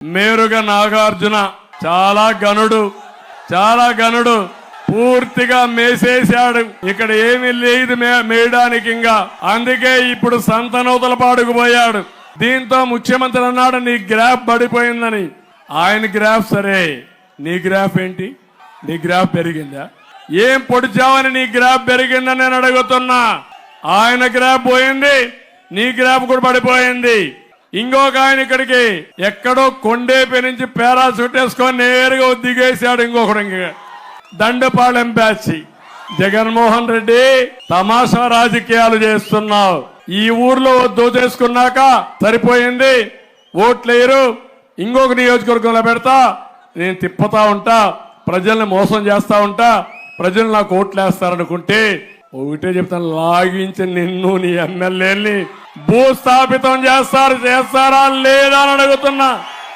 మేరుగా నాగార్జున చాలా గనుడు పూర్తిగా మేసేశాడు. ఇక్కడ ఏమీ లేదు మేయడానికి ఇంకా. అందుకే ఇప్పుడు సంతనూతల పాడుకు పోయాడు. దీంతో ముఖ్యమంత్రి అన్నాడు నీ గ్రాఫ్ పడిపోయిందని. ఆయన గ్రాఫ్ సరే, నీ గ్రాఫ్ ఏంటి? నీ గ్రాఫ్ పెరిగిందా? ఏం పొడిచావని నీ గ్రాఫ్ పెరిగిందని నేను అడుగుతున్నా. ఆయన గ్రాఫ్ పోయింది, నీ గ్రాఫ్ కూడా పడిపోయింది. ఇంకొక ఆయన ఇక్కడికి ఎక్కడో కొండేపి నుంచి పారాషూట్ వేసుకొని నేరుగా దిగేశాడు. ఇంకొకడు ఇంకా దండపాళెం బ్యాచ్. జగన్మోహన్ రెడ్డి తమాషా రాజకీయాలు చేస్తున్నావు. ఈ ఊర్లో దోచేసుకున్నాక సరిపోయింది, ఓట్లేరు, ఇంకొక నియోజకవర్గంలో పెడతా, నేను తిప్పుతా ఉంటా, ప్రజల్ని మోసం చేస్తా ఉంటా, ప్రజలు నాకు ఓట్లేస్తారనుకుంటే ఒకటే చెప్తాను, లాగించి నిన్ను నీ ఎమ్మెల్యేని భూస్థాపితం చేస్తారా లేదా అని అడుగుతున్నా.